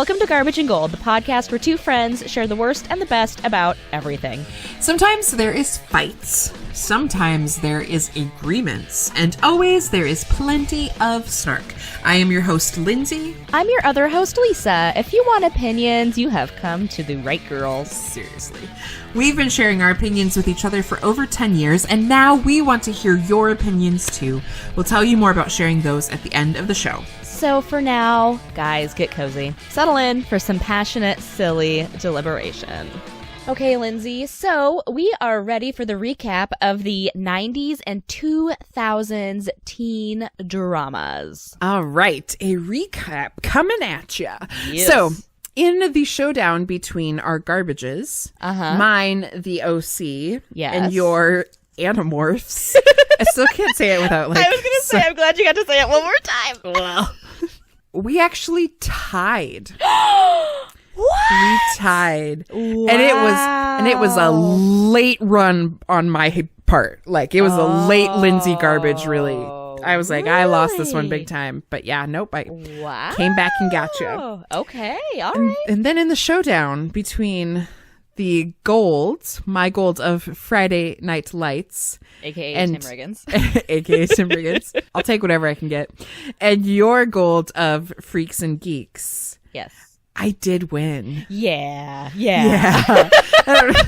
Welcome to Garbage and Gold, the podcast where two friends share the worst and the best about everything. Sometimes there is fights, sometimes there is agreements, and always there is plenty of snark. I am your host, Lindsey. I'm your other host, Lisa. If you want opinions, you have come to the right girls. Seriously. We've been sharing our opinions with each other for over 10 years, and now we want to hear your opinions too. We'll tell you more about sharing those at the end of the show. So for now, guys, get cozy. Settle in for some passionate, silly deliberation. Okay, Lindsey, so we are ready for the recap of the 90s and 2000s teen dramas. All right, a recap coming at ya. Yes. So, in the showdown between our garbages, mine, the OC, Yes. and your Animorphs. I still can't say it without I was going to say, I'm glad you got to say it one more time. Well, we actually tied. What? We tied. Wow. And it was a late run on my part. Like, it was a late Lindsey Garbage, really. I was like, I lost this one big time. But yeah, nope, I came back and got you. Okay, all right. And then in the showdown between the golds, my gold of Friday Night Lights, AKA and Tim Riggins. AKA Tim Riggins. I'll take whatever I can get. And your gold of Freaks and Geeks. Yes. I did win. Yeah. I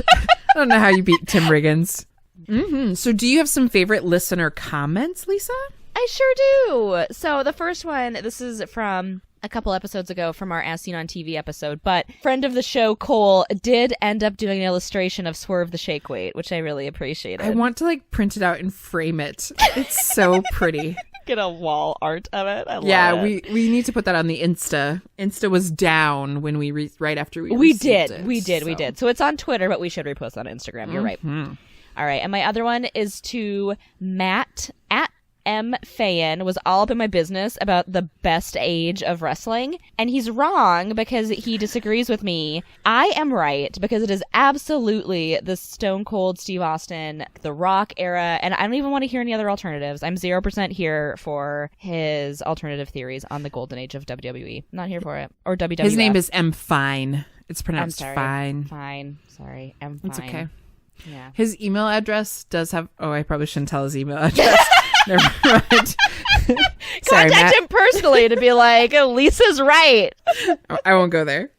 don't know how you beat Tim Riggins. Mm-hmm. So do you have some favorite listener comments, Lisa? I sure do. So the first one, this is from a couple episodes ago from our As Seen on TV episode, but friend of the show, Cole, did end up doing an illustration of Swerve the Shake Weight, which I really appreciated. I want to print it out and frame it. It's so pretty. Get a wall art of it. I love it. we need to put that on the Insta. Insta was down when right after we did. it. We did. So it's on Twitter, but we should repost on Instagram. You're right. All right. And my other one is to Matt at M. Fayan, was all up in my business about the best age of wrestling. And he's wrong because he disagrees with me. I am right because it is absolutely the Stone Cold Steve Austin, The Rock era. And I don't even want to hear any other alternatives. I'm 0% here for his alternative theories on the golden age of WWE. Not here for it. Or WWF. His name is M. Fine. It's pronounced I'm sorry. Fine. Fine. Sorry. M. Fine. It's okay. Yeah. His email address does have... Oh, I probably shouldn't tell his email address. Never mind. Sorry, Contact Matt. him personally to be like, oh, Lisa's right. I won't go there.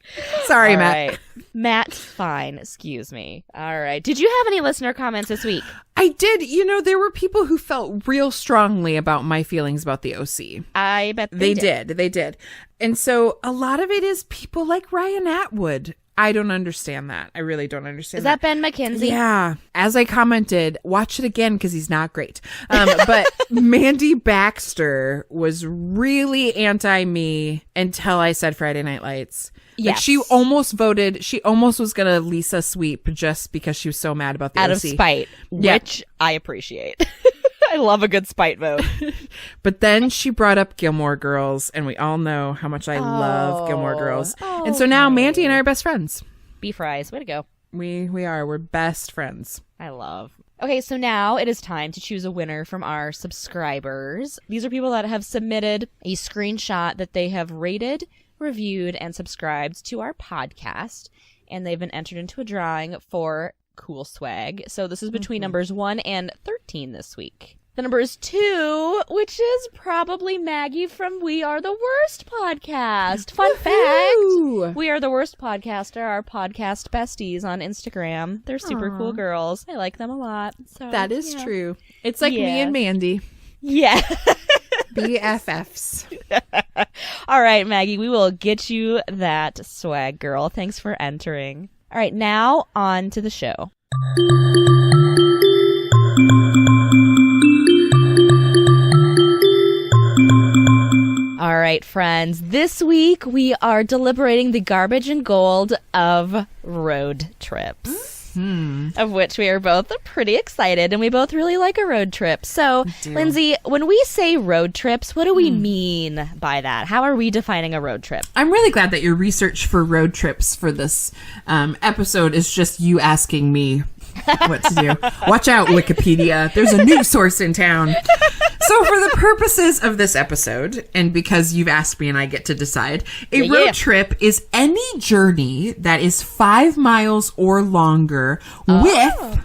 Sorry, All Matt. right. Matt's fine. Excuse me. All right. Did you have any listener comments this week? I did. There were people who felt real strongly about my feelings about the OC. I bet They did. And so a lot of it is people like Ryan Atwood. I don't understand that. I really don't understand Is that Ben McKenzie? Yeah. As I commented, watch it again because he's not great. But Mandy Baxter was really anti-me until I said Friday Night Lights. Yes. She almost was going to Lisa sweep just because she was so mad about the Out OC. of spite, which I appreciate. I love a good spite vote. But then she brought up Gilmore Girls, and we all know how much I love Gilmore Girls. And so now Mandy and I are best friends. Beef fries. Way to go. We are. We're best friends. I love. Okay, so now it is time to choose a winner from our subscribers. These are people that have submitted a screenshot that they have rated, reviewed, and subscribed to our podcast. And they've been entered into a drawing for cool swag. So this is between numbers 1 and 13 this week. The number is 2, which is probably Maggie from We Are the Worst podcast. Fun fact, We Are the Worst podcast are our podcast besties on Instagram. They're super cool girls. I like them a lot. So That is true. It's like me and Mandy. Yeah. BFFs. All right, Maggie, we will get you that swag, girl. Thanks for entering. All right, now on to the show. All right, friends. This week we are deliberating the garbage and gold of road trips. Of which we are both pretty excited, and we both really like a road trip. So, Lindsey, when we say road trips, what do we mean by that? How are we defining a road trip? I'm really glad that your research for road trips for this episode is just you asking me what to do. Watch out, Wikipedia. There's a news source in town. So for the purposes of this episode, and because you've asked me and I get to decide, a road trip is any journey that is 5 miles or longer with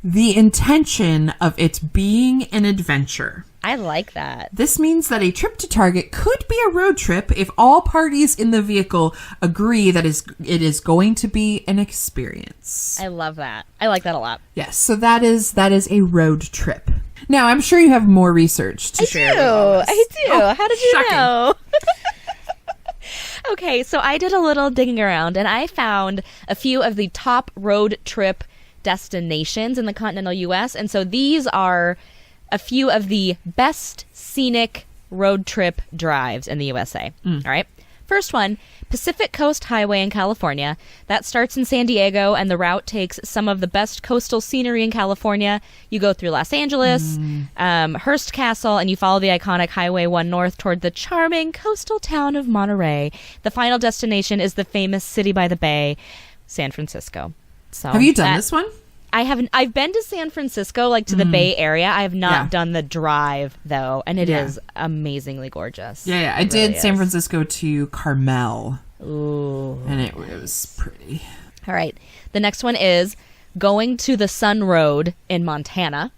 the intention of it being an adventure. I like that. This means that a trip to Target could be a road trip if all parties in the vehicle agree that it is going to be an experience. I love that. I like that a lot. Yes, so that is a road trip. Now, I'm sure you have more research to share. I do. Oh, how did you shocking. know? Okay, so I did a little digging around, and I found a few of the top road trip destinations in the continental U.S., and so these are a few of the best scenic road trip drives in the USA. All right. First one, Pacific Coast Highway in California. That starts in San Diego, and the route takes some of the best coastal scenery in California. You go through Los Angeles, Hearst Castle, and you follow the iconic Highway 1 north toward the charming coastal town of Monterey. The final destination is the famous city by the bay, San Francisco. So have you done this one? I haven't. I've been to San Francisco, like to the Bay Area. I have not done the drive though, and it is amazingly gorgeous. Yeah. I did San Francisco to Carmel. Ooh, and it was pretty. All right, the next one is going to the Sun Road in Montana.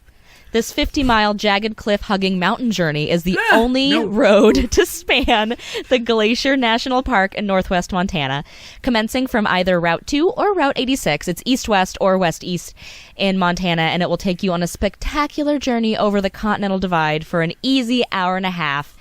This 50-mile jagged cliff-hugging mountain journey is the only road to span the Glacier National Park in northwest Montana, commencing from either Route 2 or Route 86. It's east-west or west-east in Montana, and it will take you on a spectacular journey over the Continental Divide for an easy hour-and-a-half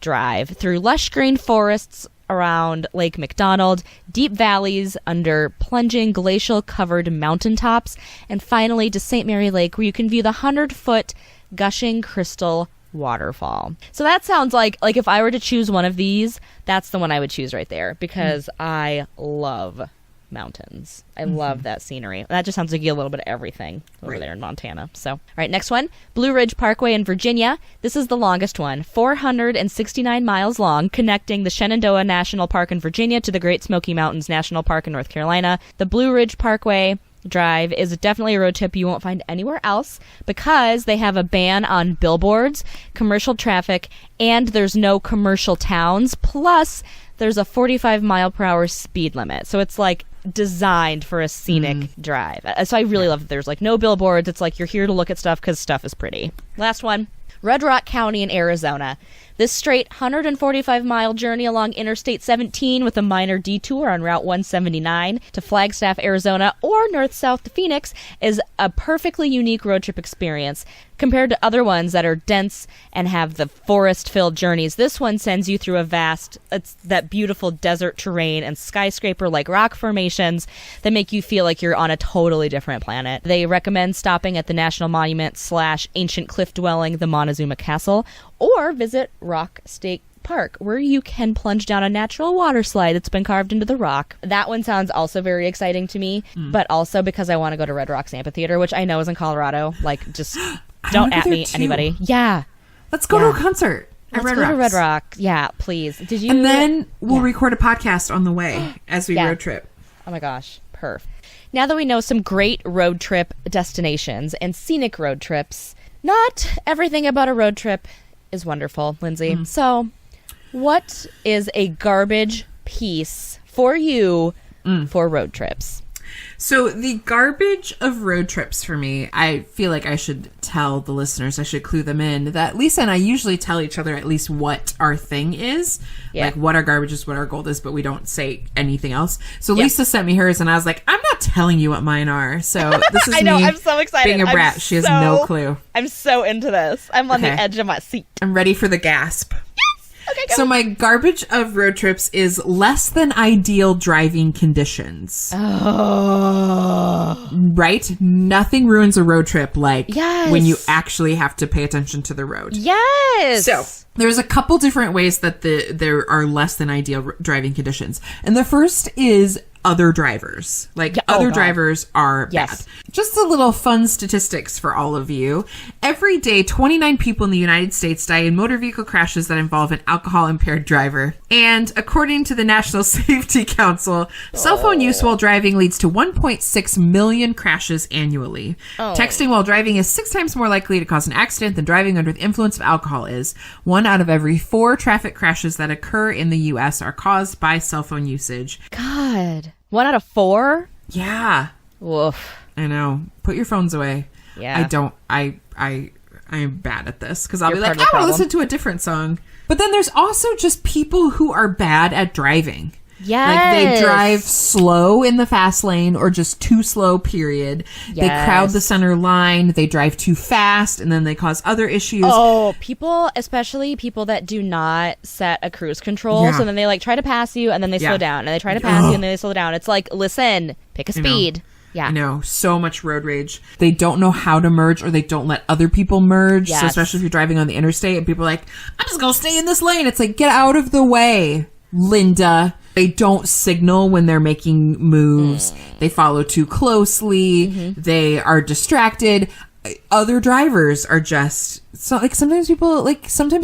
drive through lush green forests around Lake McDonald, deep valleys under plunging glacial-covered mountaintops, and finally to St. Mary Lake, where you can view the 100-foot gushing crystal waterfall. So that sounds like if I were to choose one of these, that's the one I would choose right there, because I love mountains. I love that scenery. That just sounds like you get a little bit of everything over there in Montana. So, all right, next one, Blue Ridge Parkway in Virginia. This is the longest one, 469 miles long, connecting the Shenandoah National Park in Virginia to the Great Smoky Mountains National Park in North Carolina. The Blue Ridge Parkway drive is definitely a road trip you won't find anywhere else, because they have a ban on billboards, commercial traffic, and there's no commercial towns. Plus, there's a 45-mile-per-hour speed limit. So it's like designed for a scenic drive. So I really love that there's like no billboards. It's like you're here to look at stuff because stuff is pretty. Last one, Red Rock County in Arizona. This straight 145-mile journey along Interstate 17 with a minor detour on Route 179 to Flagstaff, Arizona, or north-south to Phoenix is a perfectly unique road trip experience. Compared to other ones that are dense and have the forest-filled journeys, this one sends you through that beautiful desert terrain and skyscraper-like rock formations that make you feel like you're on a totally different planet. They recommend stopping at the National Monument / ancient cliff dwelling, the Montezuma Castle, or visit Rock State Park, where you can plunge down a natural water slide that's been carved into the rock. That one sounds also very exciting to me, but also because I want to go to Red Rocks Amphitheater, which I know is in Colorado. Like, just don't at me, anybody. Yeah. Let's go to a concert. Let's go to Red Rock. Yeah, please. Did you? And then we'll record a podcast on the way as we road trip. Oh my gosh. Perf. Now that we know some great road trip destinations and scenic road trips, not everything about a road trip is wonderful, Lindsey. So, what is a garbage piece for you for road trips? So the garbage of road trips for me, I feel like I should tell the listeners, I should clue them in, that Lisa and I usually tell each other at least what our thing is, like what our garbage is, what our goal is, but we don't say anything else. So Lisa sent me hers, and I was like, I'm not telling you what mine are. So this is I know, me I'm so excited. being a brat. She has no clue. I'm so into this. I'm on the edge of my seat. I'm ready for the gasp. Okay, go. So my garbage of road trips is less than ideal driving conditions. Oh. Right? Nothing ruins a road trip like when you actually have to pay attention to the road. Yes. So there's a couple different ways that there are less than ideal driving conditions. And the first is other drivers. Like, other drivers are bad. Just a little fun statistics for all of you. Every day, 29 people in the United States die in motor vehicle crashes that involve an alcohol-impaired driver. And according to the National Safety Council, cell phone use while driving leads to 1.6 million crashes annually. Texting while driving is 6 times more likely to cause an accident than driving under the influence of alcohol is. 1 out of every 4 traffic crashes that occur in the U.S. are caused by cell phone usage. God. 1 out of 4? Yeah. Woof. I know. Put your phones away. Yeah. I don't. I am bad at this because I'll be like, I want to listen to a different song. But then there's also just people who are bad at driving. Yes. Like, they drive slow in the fast lane or just too slow, period. Yes. They crowd the center line. They drive too fast, and then they cause other issues. Oh, people, especially people that do not set a cruise control. Yeah. So then they, like, try to pass you, and then they slow down. And they try to pass you, and then they slow down. It's like, listen, pick a speed. Yeah. I know. So much road rage. They don't know how to merge, or they don't let other people merge. Yes. So especially if you're driving on the interstate, and people are like, I'm just going to stay in this lane. It's like, get out of the way, Linda. They don't signal when they're making moves. They follow too closely. They are distracted. Other drivers are just... So, like, sometimes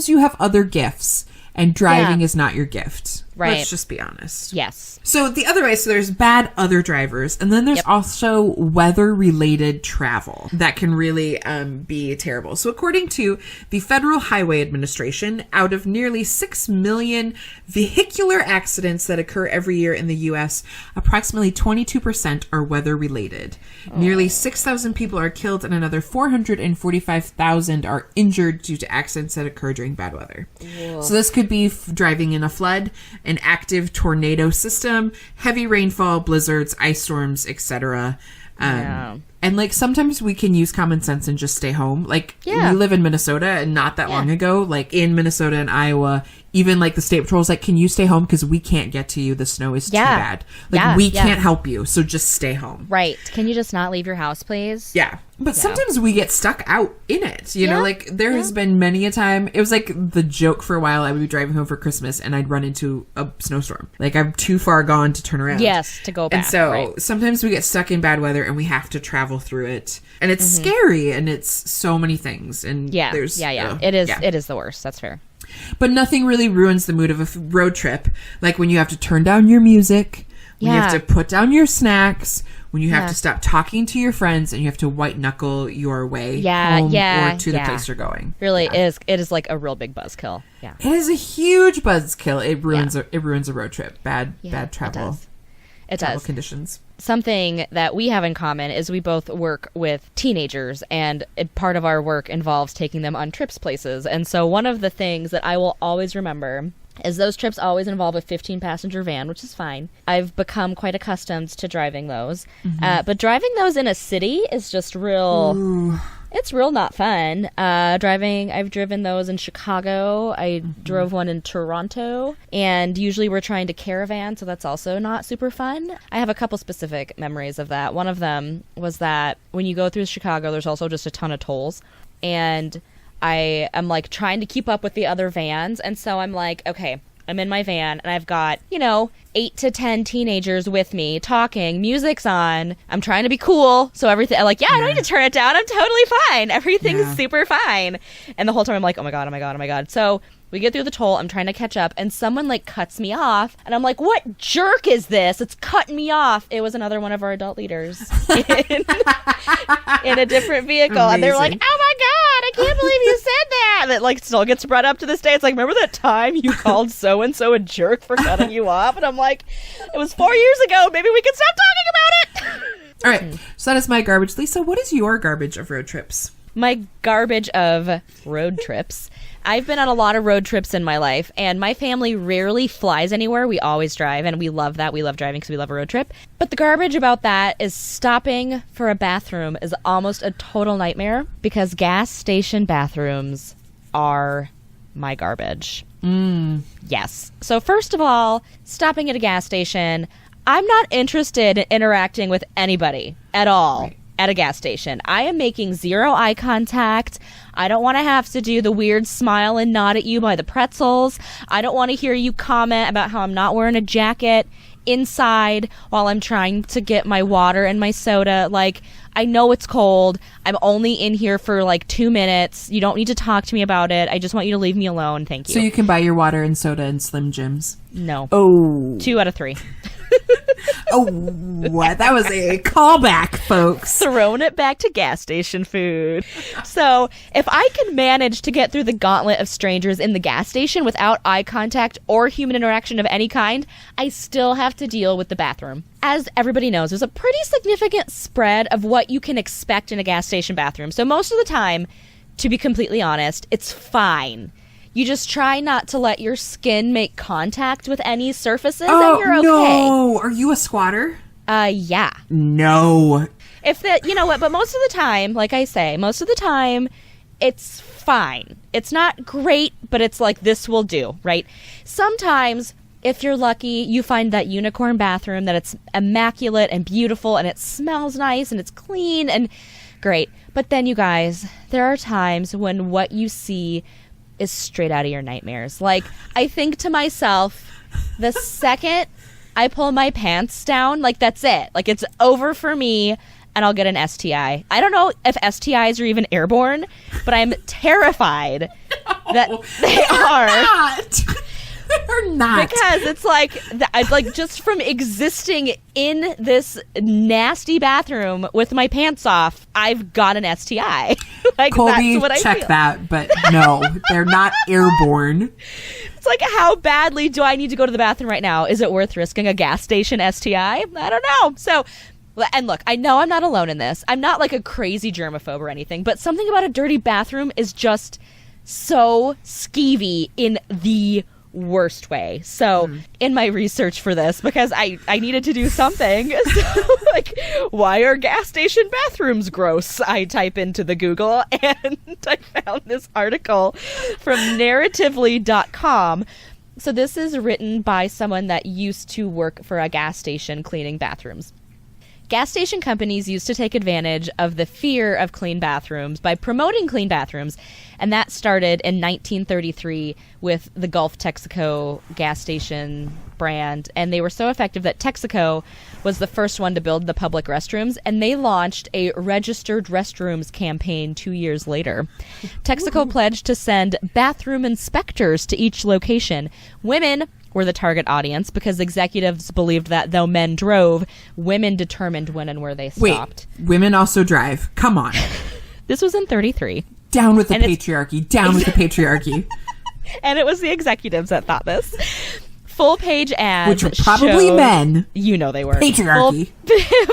you have other gifts, and driving is not your gift. Right. Let's just be honest. Yes. So the other way, so there's bad other drivers, and then there's also weather-related travel that can really be terrible. So according to the Federal Highway Administration, out of nearly 6 million vehicular accidents that occur every year in the U.S., approximately 22% are weather-related. Nearly 6,000 people are killed, and another 445,000 are injured due to accidents that occur during bad weather. Whoa. So this could be driving in a flood, an active tornado system, heavy rainfall, blizzards, ice storms, etc. And like, sometimes we can use common sense and just stay home. Like, we live in Minnesota, and not that long ago, like in Minnesota and Iowa, even like the state patrol's like, can you stay home because we can't get to you, the snow is too bad, like we can't help you, so just stay home. Right. Can you just not leave your house, please? But sometimes we get stuck out in it, you know, like there has been many a time. It was like the joke for a while. I would be driving home for Christmas and I'd run into a snowstorm. Like, I'm too far gone to turn around. Yes, to go back. And so sometimes we get stuck in bad weather and we have to travel through it. And it's scary, and it's so many things. And there's... It is the worst. That's fair. But nothing really ruins the mood of a road trip. Like when you have to turn down your music, when you have to put down your snacks, when you have to stop talking to your friends, and you have to white knuckle your way home or to the place you're going. Really, it is like a real big buzzkill. Yeah, it is a huge buzzkill. It ruins a road trip. Bad travel. It travel does. Conditions. Something that we have in common is we both work with teenagers, and part of our work involves taking them on trips places. And so one of the things that I will always remember is those trips always involve a 15-passenger van, which is fine. I've become quite accustomed to driving those. But driving those in a city is just real... Ooh. It's real not fun. I've driven those in Chicago. I drove one in Toronto. And usually we're trying to caravan, so that's also not super fun. I have a couple specific memories of that. One of them was that when you go through Chicago, there's also just a ton of tolls. And I am like trying to keep up with the other vans. And so I'm like, okay, I'm in my van and I've got, 8 to 10 teenagers with me talking, music's on. I'm trying to be cool. So everything, I'm like, I don't need to turn it down. I'm totally fine. Everything's super fine. And the whole time I'm like, oh my God. So we get through the toll. I'm trying to catch up, and someone like cuts me off, and I'm like, what jerk is this? It's cutting me off. It was another one of our adult leaders in a different vehicle. Amazing. And they were like, oh my God, I can't believe you said that. And it like still gets brought up to this day. It's like, remember that time you called so-and-so a jerk for cutting you off? And I'm like, it was 4 years ago. Maybe we can stop talking about it. All right. So that is my garbage. Lisa, what is your garbage of road trips? My garbage of road trips. I've been on a lot of road trips in my life, and my family rarely flies anywhere. We always drive, and we love that. We love driving because we love a road trip. But the garbage about that is stopping for a bathroom is almost a total nightmare, because gas station bathrooms are my garbage. Yes. So first of all, stopping at a gas station, I'm not interested in interacting with anybody at all. At a gas station. I am making zero eye contact. I don't want to have to do the weird smile and nod at you by the pretzels. I don't want to hear you comment about how I'm not wearing a jacket. inside while I'm trying to get my water and my soda. Like, I know it's cold. I'm only in here for like 2 minutes. You don't need to talk to me about it. I just want you to leave me alone. Thank you. So you can buy your water and soda in Slim Jims? No. Oh. 2 out of 3. Oh, what? That was a callback, folks. Throwing it back to gas station food. So if I can manage to get through the gauntlet of strangers in the gas station without eye contact or human interaction of any kind, I still have to deal with the bathroom. As everybody knows, there's a pretty significant spread of what you can expect in a gas station bathroom. So most of the time, to be completely honest, it's fine. You just try not to let your skin make contact with any surfaces, and you're okay. No. Are you a squatter? Yeah. No. You know what, but most of the time, like I say, most of the time, it's fine. It's not great, but it's like, this will do, right? Sometimes, if you're lucky, you find that unicorn bathroom that it's immaculate and beautiful, and it smells nice, and it's clean, and great. But then, you guys, there are times when what you see is straight out of your nightmares. Like, I think to myself, the second I pull my pants down, like, that's it. Like, it's over for me, and I'll get an STI. I don't know if STIs are even airborne, but I'm terrified that they are. Not. They're not. Because it's like, just from existing in this nasty bathroom with my pants off, I've got an STI. Like, Colby, that's what I check feel. that, but no, they're not airborne. It's like, how badly do I need to go to the bathroom right now? Is it worth risking a gas station STI? I don't know. So, and look, I know I'm not alone in this. I'm not like a crazy germaphobe or anything, but something about a dirty bathroom is just so skeevy in the worst way. So in my research for this, because I needed to do something, so, like, why are gas station bathrooms gross? I type into the Google and I found this article from narratively.com. So this is written by someone that used to work for a gas station cleaning bathrooms. Gas station companies used to take advantage of the fear of clean bathrooms by promoting clean bathrooms, and that started in 1933 with the Gulf Texaco gas station brand, and they were so effective that Texaco was the first one to build the public restrooms, and they launched a registered restrooms campaign 2 years later. Texaco pledged to send bathroom inspectors to each location. Women were the target audience because executives believed that though men drove, women determined when and where they stopped. Wait, women also drive. Come on. This was in 33. Down with the patriarchy. Down with the patriarchy. And it was the executives that thought this. Full page ads, which were probably men. You know they were. Patriarchy.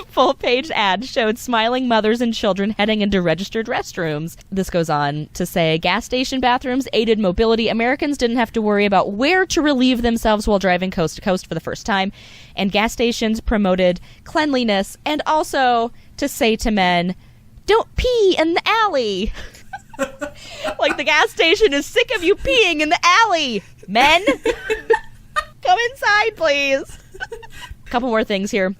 Full page ad showed smiling mothers and children heading into registered restrooms. This goes on to say, gas station bathrooms aided mobility. Americans didn't have to worry about where to relieve themselves while driving coast to coast for the first time. And gas stations promoted cleanliness and also to say to men, don't pee in the alley. Like, the gas station is sick of you peeing in the alley, men. Come inside, please. A couple more things here.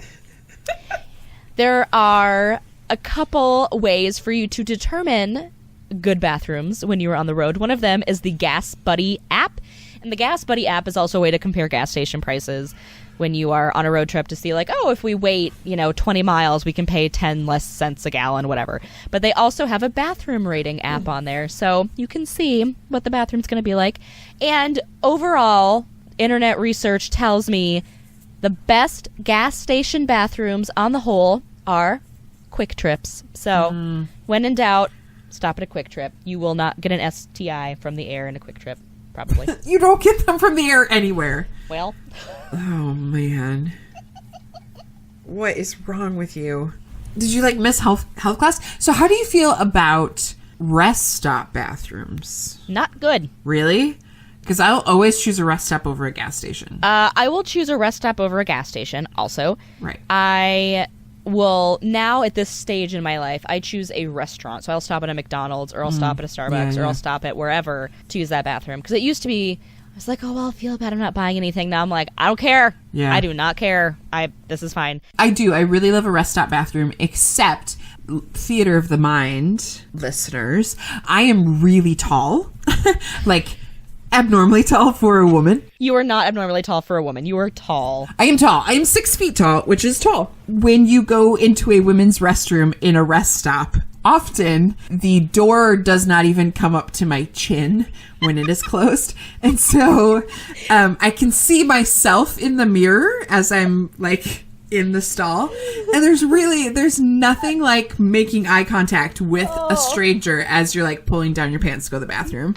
There are a couple ways for you to determine good bathrooms when you are on the road. One of them is the Gas Buddy app. And the Gas Buddy app is also a way to compare gas station prices when you are on a road trip to see, like, oh, if we wait, 20 miles, we can pay 10 less cents a gallon, whatever. But they also have a bathroom rating app on there, so you can see what the bathroom's going to be like. And overall, internet research tells me the best gas station bathrooms on the whole are Quick Trips. So when in doubt, stop at a Quick Trip. You will not get an STI from the air in a Quick Trip, probably. You don't get them from the air anywhere. Well. Oh, man. What is wrong with you? Did you, miss health class? So how do you feel about rest stop bathrooms? Not good. Really? Because I'll always choose a rest stop over a gas station. I will choose a rest stop over a gas station also. Right. I will, now at this stage in my life, I choose a restaurant. So I'll stop at a McDonald's, or I'll stop at a Starbucks, or I'll stop at wherever to use that bathroom. Because it used to be, I was like, oh, well, I feel bad I'm not buying anything. Now I'm like, I don't care. Yeah. I do not care. This is fine. I do. I really love a rest stop bathroom, except theater of the mind listeners. I am really tall. abnormally tall for a woman. You are not abnormally tall for a woman. You are tall. I am tall. I am 6 feet tall, which is tall. When you go into a women's restroom in a rest stop, often the door does not even come up to my chin when it is closed. And so I can see myself in the mirror as I'm like in the stall. And there's nothing like making eye contact with a stranger as you're like pulling down your pants to go to the bathroom.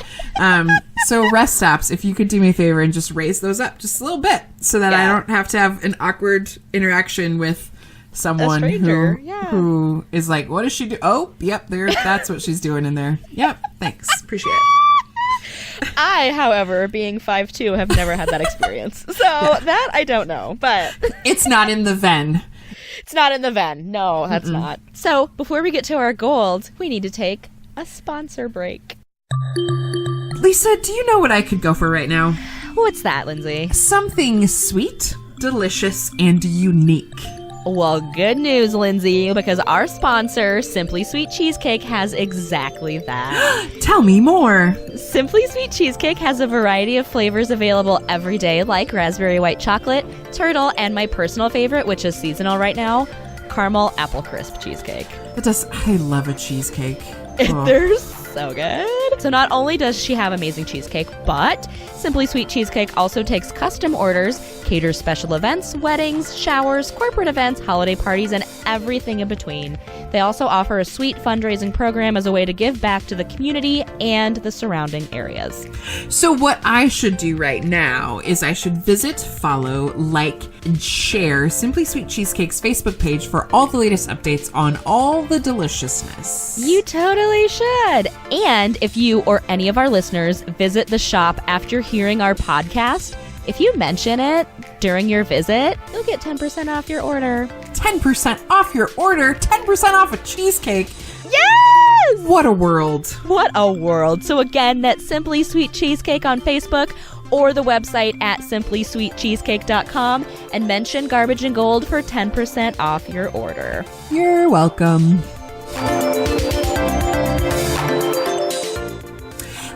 So rest stops, if you could do me a favor and just raise those up just a little bit so that I don't have to have an awkward interaction with someone who is like, what does she do? Oh, yep, that's what she's doing in there. Yep, thanks. Appreciate it. I, however, being 5'2", have never had that experience. So that I don't know, but... It's not in the Venn. It's not in the Venn. No, that's not. So before we get to our gold, we need to take a sponsor break. Lisa, do you know what I could go for right now? What's that, Lindsay? Something sweet, delicious, and unique. Well, good news, Lindsay, because our sponsor, Simply Sweet Cheesecake, has exactly that. Tell me more. Simply Sweet Cheesecake has a variety of flavors available every day, like raspberry white chocolate, turtle, and my personal favorite, which is seasonal right now, caramel apple crisp cheesecake. I love a cheesecake. Oh. They're so good. So not only does she have amazing cheesecake, but Simply Sweet Cheesecake also takes custom orders, caters special events, weddings, showers, corporate events, holiday parties, and everything in between. They also offer a sweet fundraising program as a way to give back to the community and the surrounding areas. So what I should do right now is I should visit, follow, like, and share Simply Sweet Cheesecake's Facebook page for all the latest updates on all the deliciousness. You totally should. And if you or any of our listeners visit the shop after hearing our podcast, if you mention it during your visit, you'll get 10% off your order. 10% off your order? 10% off a cheesecake? Yes! What a world. What a world. So again, that's Simply Sweet Cheesecake on Facebook or the website at simplysweetcheesecake.com and mention Garbage and Gold for 10% off your order. You're welcome.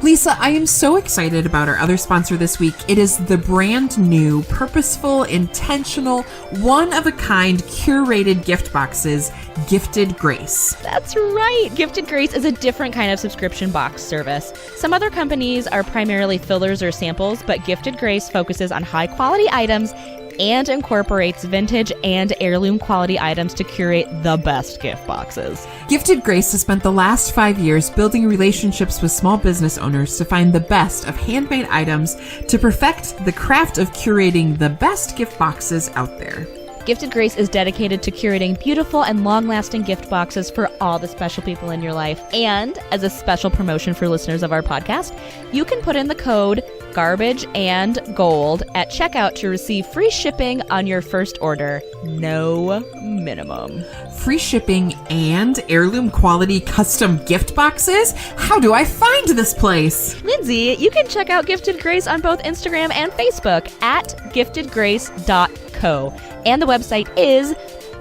Lisa, I am so excited about our other sponsor this week. It is the brand new, purposeful, intentional, one-of-a-kind, curated gift boxes, Gifted Grace. That's right. Gifted Grace is a different kind of subscription box service. Some other companies are primarily fillers or samples, but Gifted Grace focuses on high-quality items and incorporates vintage and heirloom quality items to curate the best gift boxes. Gifted Grace has spent the last 5 years building relationships with small business owners to find the best of handmade items to perfect the craft of curating the best gift boxes out there. Gifted Grace is dedicated to curating beautiful and long-lasting gift boxes for all the special people in your life. And as a special promotion for listeners of our podcast, you can put in the code Garbage and Gold at checkout to receive free shipping on your first order. No minimum. Free shipping and heirloom quality custom gift boxes? How do I find this place? Lindsay, you can check out Gifted Grace on both Instagram and Facebook at giftedgrace.co. And the website is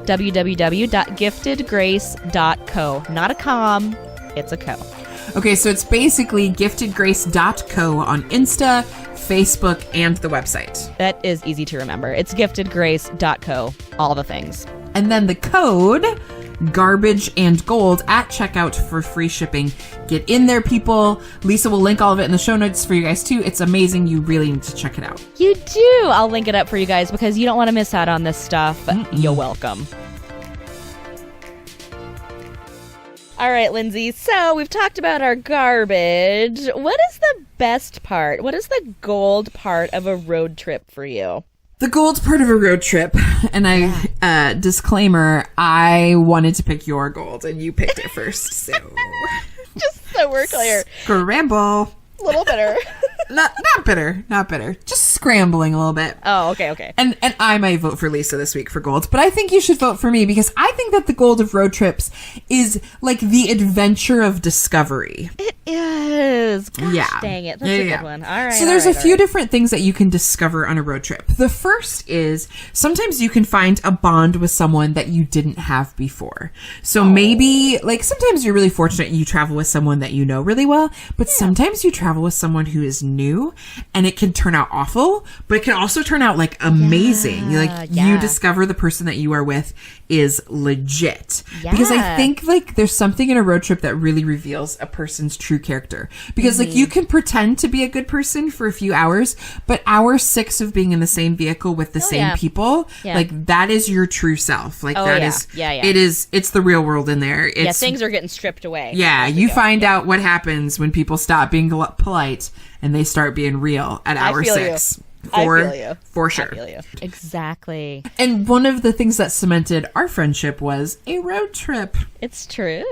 www.giftedgrace.co. Not a com, it's a co. Okay, so it's basically giftedgrace.co on Insta, Facebook, and the website. That is easy to remember. It's giftedgrace.co. All the things. And then the code, Garbage and Gold, at checkout for free shipping. Get in there, people. Lisa will link all of it in the show notes for you guys, too. It's amazing. You really need to check it out. You do. I'll link it up for you guys because you don't want to miss out on this stuff. You're welcome. All right, Lindsay, so we've talked about our garbage. What is the best part? What is the gold part of a road trip for you? The gold part of a road trip, and disclaimer, I wanted to pick your gold, and you picked it first, so... Just so we're clear. Scramble. A little bitter. Not bitter. Just scrambling a little bit. Oh, okay. And I might vote for Lisa this week for gold, but I think you should vote for me because I think that the gold of road trips is like the adventure of discovery. It is. Gosh, yeah. Dang it. That's a good one. All right. So there's a few different things that you can discover on a road trip. The first is sometimes you can find a bond with someone that you didn't have before. So maybe sometimes you're really fortunate you travel with someone that you know really well, but sometimes you travel with someone who is new, and it can turn out awful, but it can also turn out like amazing. You discover the person that you are with is legit. Because I think like there's something in a road trip that really reveals a person's true character. Because like you can pretend to be a good person for a few hours, but hour 6 of being in the same vehicle with the same people, like that is your true self. Like it's the real world in there. Things are getting stripped away. You find out what happens when people stop being polite and they start being real at hour 6. For sure. Exactly. And one of the things that cemented our friendship was a road trip. It's true.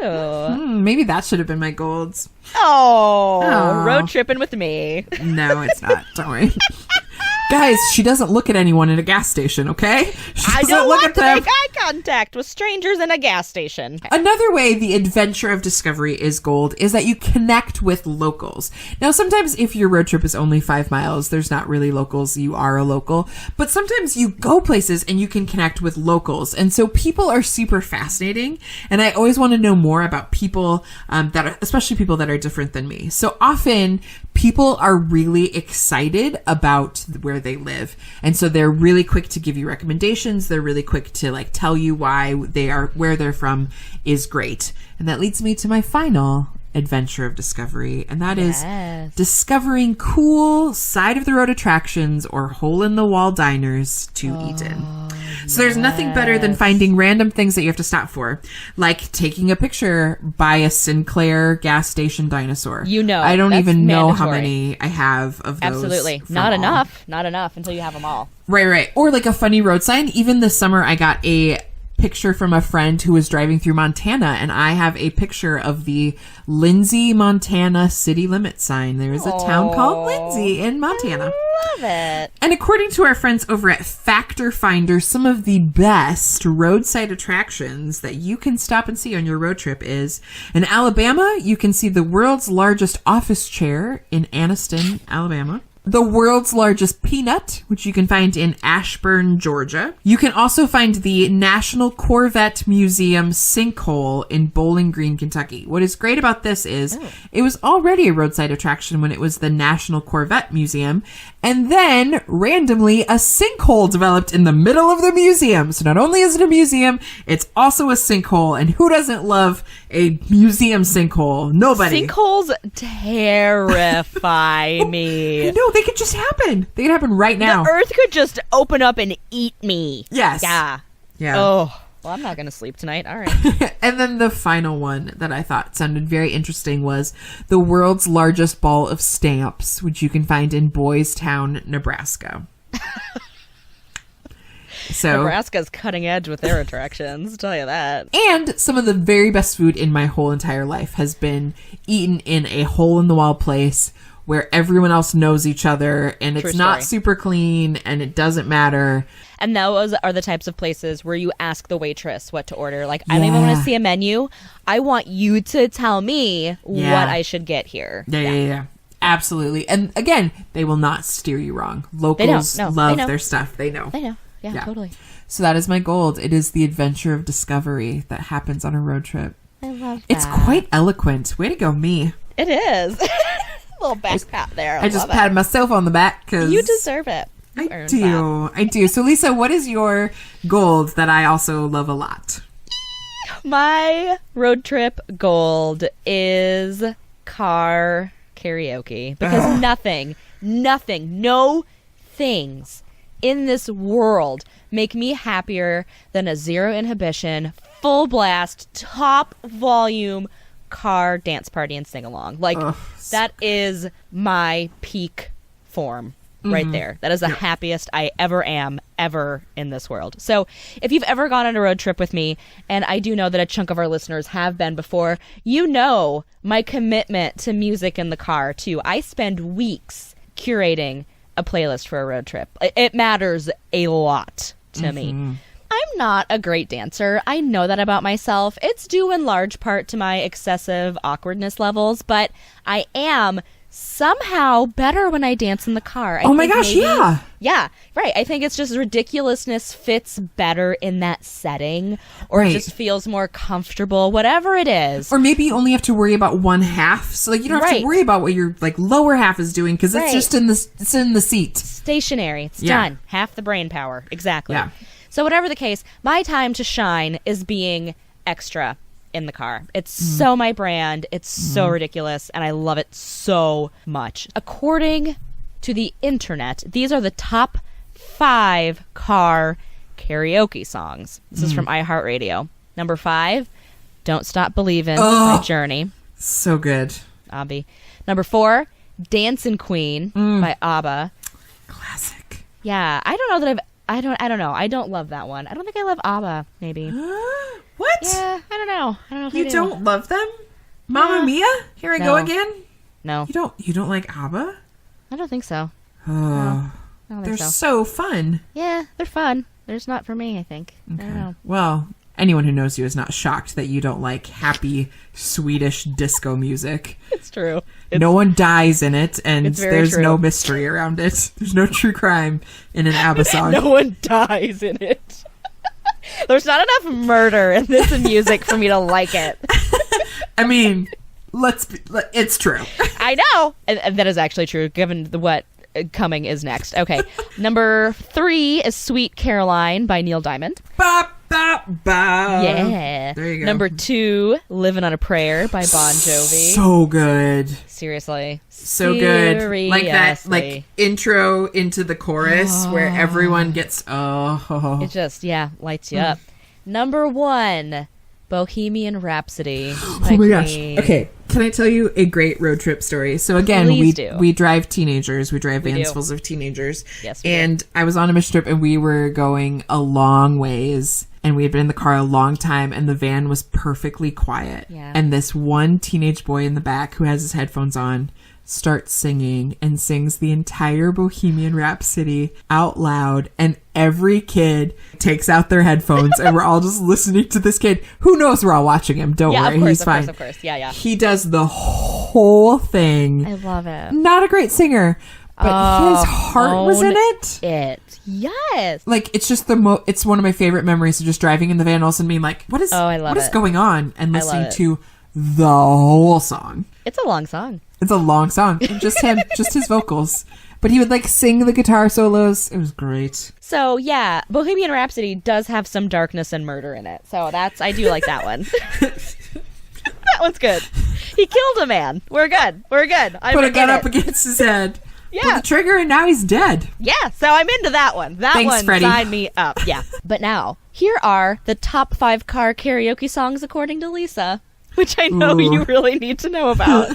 Maybe that should have been my golds. Oh, road tripping with me. No, it's not. Don't worry. Guys, she doesn't look at anyone in a gas station, okay? I don't want to make eye contact with strangers in a gas station. Another way the adventure of discovery is gold is that you connect with locals. Now, sometimes if your road trip is only 5 miles, there's not really locals. You are a local. But sometimes you go places and you can connect with locals. And so people are super fascinating. And I always want to know more about people especially people that are different than me. So often people are really excited about where they live. And so they're really quick to give you recommendations. They're really quick to like tell you why where they're from is great. And that leads me to my final adventure of discovery. And that is discovering cool side of the road attractions or hole in the wall diners to eat in. So there's nothing better than finding random things that you have to stop for, like taking a picture by a Sinclair gas station dinosaur. I don't even know how many I have of those. Absolutely. Not enough until you have them all. Right. Or like a funny road sign. Even this summer, I got a picture from a friend who was driving through Montana, and I have a picture of the Lindsey, Montana city limit sign. There is a town called Lindsey in Montana. I love it. And according to our friends over at Factor Finder, some of the best roadside attractions that you can stop and see on your road trip is in Alabama, you can see the world's largest office chair in Anniston, Alabama. The world's largest peanut, which you can find in Ashburn, Georgia. You can also find the National Corvette Museum sinkhole in Bowling Green, Kentucky. What is great about this is it was already a roadside attraction when it was the National Corvette Museum. And then, randomly, a sinkhole developed in the middle of the museum. So not only is it a museum, it's also a sinkhole. And who doesn't love a museum sinkhole? Nobody. Sinkholes terrify me. No, they could just happen. They could happen right now. The earth could just open up and eat me. Yes. Yeah. Oh, well, I'm not going to sleep tonight. All right. And then the final one that I thought sounded very interesting was the world's largest ball of stamps, which you can find in Boys Town, Nebraska. So Nebraska's cutting edge with their attractions, I'll tell you that. And some of the very best food in my whole entire life has been eaten in a hole-in-the-wall place where everyone else knows each other, and it's not super clean, and it doesn't matter. And those are the types of places where you ask the waitress what to order. Like, I don't even want to see a menu. I want you to tell me what I should get here. Yeah. Absolutely. And again, they will not steer you wrong. Locals love their stuff. They know. Yeah, totally. So that is my gold. It is the adventure of discovery that happens on a road trip. I love that. It's quite eloquent. Way to go, me. It is. Little back pat there. I just patted myself on the back because you deserve it. I do. So, Lisa, what is your gold that I also love a lot? My road trip gold is car karaoke, because no things in this world make me happier than a zero inhibition, full blast, top volume car dance party and sing along. Like, that is my peak form right there. That is the happiest I ever am in this world. So if you've ever gone on a road trip with me, and I do know that a chunk of our listeners have been before, you know my commitment to music in the car too. I spend weeks curating a playlist for a road trip. It matters a lot to me. I'm not a great dancer. I know that about myself. It's due in large part to my excessive awkwardness levels, but I am somehow better when I dance in the car. Oh my gosh, yeah. Yeah, right. I think it's just ridiculousness fits better in that setting, or it just feels more comfortable, whatever it is. Or maybe you only have to worry about one half, so like you don't have to worry about what your like lower half is doing because it's just in the seat. Stationary. It's done. Half the brain power. Exactly. Yeah. So whatever the case, my time to shine is being extra in the car. It's so my brand. It's so ridiculous, and I love it so much. According to the internet, these are the top 5 car karaoke songs. This is from iHeartRadio. Number 5, Don't Stop Believin' by Journey. So good. ABBA. Number 4, Dancing Queen by ABBA. Classic. Yeah, I don't know that I don't know. I don't love that one. I don't think I love ABBA, maybe. What? Yeah, I don't know. If you don't love them? Mamma Mia? Here I go again? No. You don't like ABBA? I don't think so. Oh. No, I don't think they're so fun. Yeah, they're fun. They're just not for me, I think. Okay. I don't know. Well, anyone who knows you is not shocked that you don't like happy Swedish disco music. It's true. No one dies in it, and there's no mystery around it. There's no true crime in an ABBA song. No one dies in it. There's not enough murder in this music for me to like it. I mean, it's true. I know. And that is actually true, given what coming is next. Okay. Number 3 is Sweet Caroline by Neil Diamond. Ba, ba, ba. Yeah. There you go. Number 2, Living on a Prayer by Bon Jovi. So good. Seriously. So good. Like that, like intro into the chorus where everyone gets, It just, lights you up. Number 1, Bohemian Rhapsody. Oh my gosh. Okay. Can I tell you a great road trip story? So again, we drive teenagers. We drive vans full of teenagers. Yes, and I was on a mission trip and we were going a long ways. And we had been in the car a long time, and the van was perfectly quiet. Yeah. And this one teenage boy in the back who has his headphones on starts singing and sings the entire Bohemian Rhapsody out loud. And every kid takes out their headphones, and we're all just listening to this kid. Who knows we're all watching him? Don't worry, he's fine. Of course. Yeah. He does the whole thing. I love it. Not a great singer, but his heart was in it. Yes. Like, it's just it's one of my favorite memories of just driving in the van all of a sudden being like, what is going on? And listening to the whole song. It's a long song. It's a long song. Just him, just his vocals. But he would like sing the guitar solos. It was great. So yeah, Bohemian Rhapsody does have some darkness and murder in it. So I do like that one. That one's good. He killed a man. We're good. Put a gun up against his head. Yeah. Pull the trigger and now he's dead. Yeah, so I'm into that one. Thanks, one Freddie. Signed me up. Yeah. But now, here are the top 5 car karaoke songs according to Lisa, which I know you really need to know about.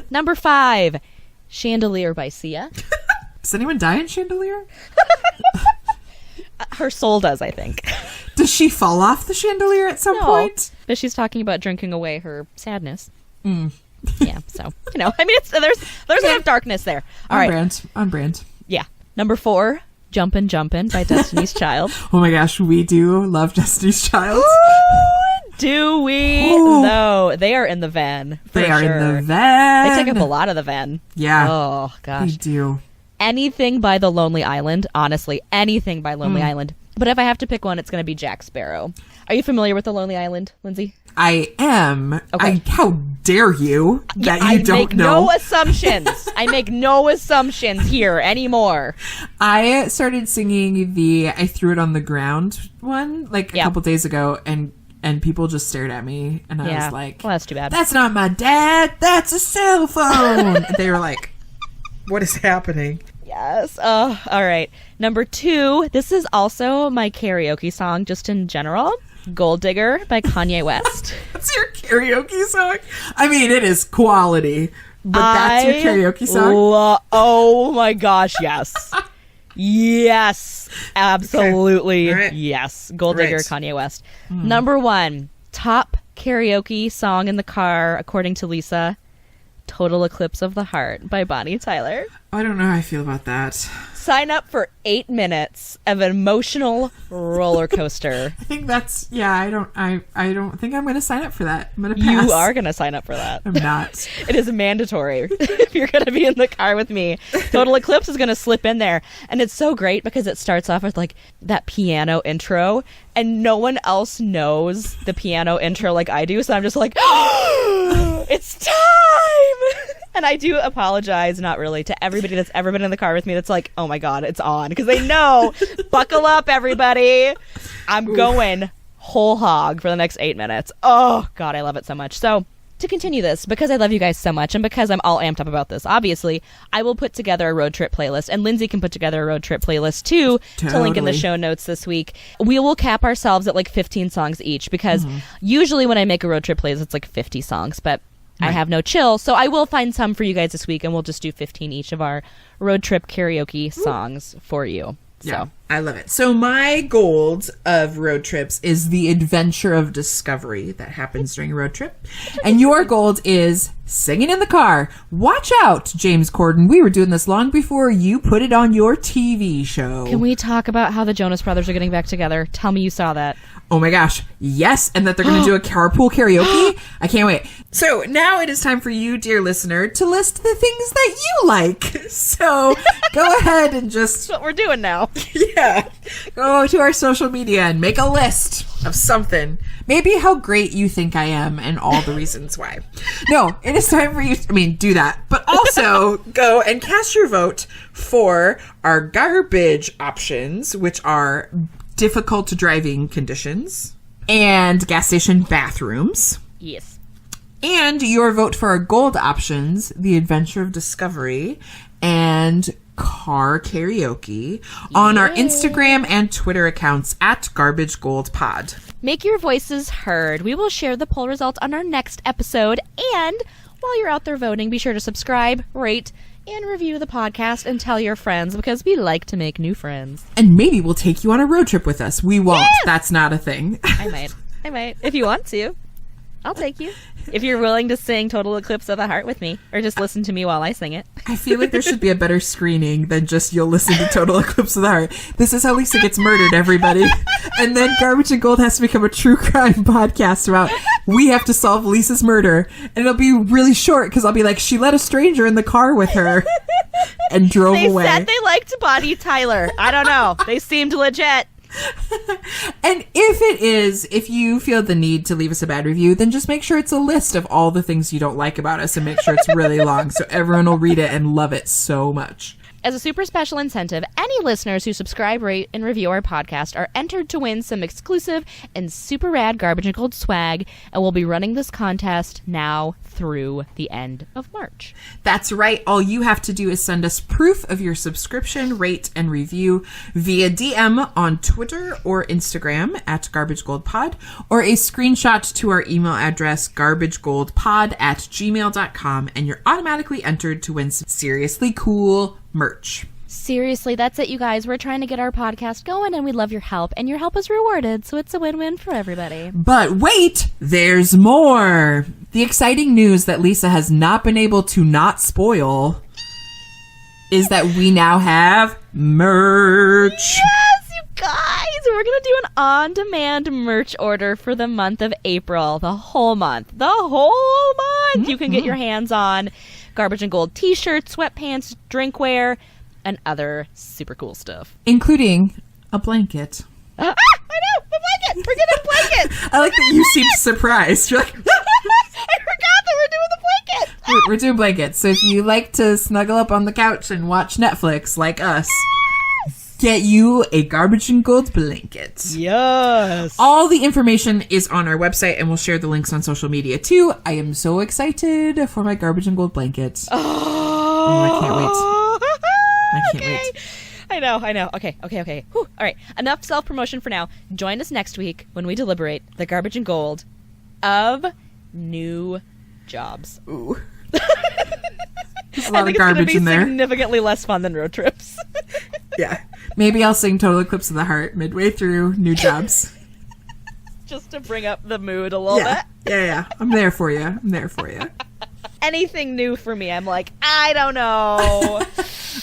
Number 5, Chandelier by Sia. Does anyone die in Chandelier? Her soul does, I think. Does she fall off the chandelier at some point? But she's talking about drinking away her sadness. Yeah, so, I mean, there's enough darkness there. All right. On brand. Yeah. Number 4, Jumpin' Jumpin' by Destiny's Child. Oh my gosh, we do love Destiny's Child. Do we? No, they are in the van. They are in the van. They take up a lot of the van. Yeah. Oh, gosh. They do. Anything by The Lonely Island. Honestly, anything by Lonely Island. But if I have to pick one, it's going to be Jack Sparrow. Are you familiar with The Lonely Island, Lindsay? I am. Okay. How dare you that you don't know? I make no assumptions. I make no assumptions here anymore. I started singing I Threw It on the Ground one like a couple days ago, and people just stared at me, and I was like, well, that's too bad. That's not my dad. That's a cell phone. And they were like, what is happening? Yes. Oh, all right. Number 2, this is also my karaoke song just in general. Gold Digger by Kanye West. That's your karaoke song? I mean, it is quality, but that's your karaoke song? Oh my gosh, yes. Yes, absolutely. Okay. Right. Yes. Gold Digger, Kanye West. Number 1, top karaoke song in the car, according to Lisa, Total Eclipse of the Heart by Bonnie Tyler. I don't know how I feel about that. Sign up for 8 minutes of an emotional roller coaster. I think that's, I don't think I'm going to sign up for that. I'm going to pass. You are going to sign up for that. I'm not. It is mandatory if you're going to be in the car with me. Total Eclipse is going to slip in there. And it's so great because it starts off with like that piano intro and no one else knows the piano intro like I do. So I'm just like, oh, it's time. And I do apologize, not really, to everybody that's ever been in the car with me that's like, oh my God, it's on. Because they know, buckle up, everybody. I'm going whole hog for the next 8 minutes. Oh, God, I love it so much. So to continue this, because I love you guys so much and because I'm all amped up about this, obviously, I will put together a road trip playlist. And Lindsey can put together a road trip playlist, too, to link in the show notes this week. We will cap ourselves at like 15 songs each because usually when I make a road trip playlist, it's like 50 songs. But I have no chill, so I will find some for you guys this week, and we'll just do 15 each of our road trip karaoke songs for you. Yeah, I love it. So my gold of road trips is the adventure of discovery that happens during a road trip. And your gold is singing in the car. Watch out, James Corden. We were doing this long before you put it on your TV show. Can we talk about how the Jonas Brothers are getting back together? Tell me you saw that. Oh my gosh, yes, and that they're going to do a carpool karaoke. I can't wait. So now it is time for you, dear listener, to list the things that you like. So go ahead and just... That's what we're doing now. Yeah. Go to our social media and make a list of something. Maybe how great you think I am and all the reasons why. No, it is time for you to, do that. But also go and cast your vote for our garbage options, which are difficult driving conditions and gas station bathrooms. Yes. And your vote for our gold options, the adventure of discovery and car karaoke on our Instagram and Twitter accounts at Garbage Gold Pod. Make your voices heard. We will share the poll results on our next episode. And while you're out there voting, be sure to subscribe, rate, and review the podcast and tell your friends because we like to make new friends. And maybe we'll take you on a road trip with us. We won't. Yes! That's not a thing. I might. If you want to, I'll take you. If you're willing to sing Total Eclipse of the Heart with me or just listen to me while I sing it. I feel like there should be a better screening than just you'll listen to Total Eclipse of the Heart. This is how Lisa gets murdered, everybody. And then Garbage and Gold has to become a true crime podcast about we have to solve Lisa's murder. And it'll be really short because I'll be like, she let a stranger in the car with her and drove away. They said they liked Bonnie Tyler. I don't know. They seemed legit. And if you feel the need to leave us a bad review, then just make sure it's a list of all the things you don't like about us and make sure it's really long so everyone will read it and love it so much. As a super special incentive, any listeners who subscribe, rate, and review our podcast are entered to win some exclusive and super rad Garbage and Gold swag, and we'll be running this contest now through the end of March. That's right. All you have to do is send us proof of your subscription, rate, and review via DM on Twitter or Instagram at Garbage Gold Pod, or a screenshot to our email address, garbagegoldpod@gmail.com, and you're automatically entered to win some seriously cool merch. Seriously, that's it, you guys. We're trying to get our podcast going, and we love your help, and your help is rewarded, so it's a win-win for everybody. But wait, there's more. The exciting news that Lisa has not been able to not spoil is that we now have merch. Yes, you guys! We're going to do an on-demand merch order for the month of April. The whole month. Mm-hmm. You can get your hands on Garbage and Gold t-shirts, sweatpants, drinkware, and other super cool stuff. Including a blanket. I know! A blanket! We're getting a blanket! I like that you seem surprised. You're like, I forgot that we're doing the blanket! We're doing blankets. So if you like to snuggle up on the couch and watch Netflix like us, get you a Garbage and Gold blanket. Yes. All the information is on our website, and we'll share the links on social media too. I am so excited for my Garbage and Gold blanket. Oh, I can't wait. I can't wait. I know. Okay. Whew. All right. Enough self-promotion for now. Join us next week when we deliberate the Garbage and Gold of new jobs. Ooh. There's a lot of garbage in there. Significantly less fun than road trips. Yeah. Maybe I'll sing Total Eclipse of the Heart midway through new jobs. Just to bring up the mood a little bit. Yeah. I'm there for you. anything new for me. I'm like, I don't know.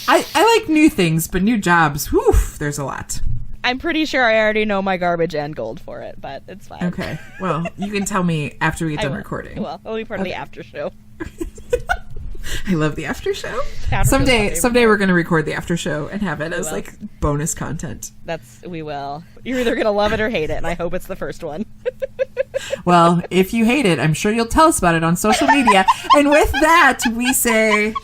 I like new things, but new jobs, whew, there's a lot. I'm pretty sure I already know my garbage and gold for it, but it's fine. Okay. Well, you can tell me after we get done recording. Well, it'll be part of the after show. I love the after show. Someday we're going to record the after show and have it as like bonus content. We will. You're either going to love it or hate it, and I hope it's the first one. Well, if you hate it, I'm sure you'll tell us about it on social media. And with that, we say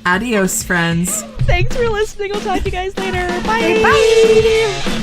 adios, friends. Thanks for listening. We'll talk to you guys later. Bye. Bye.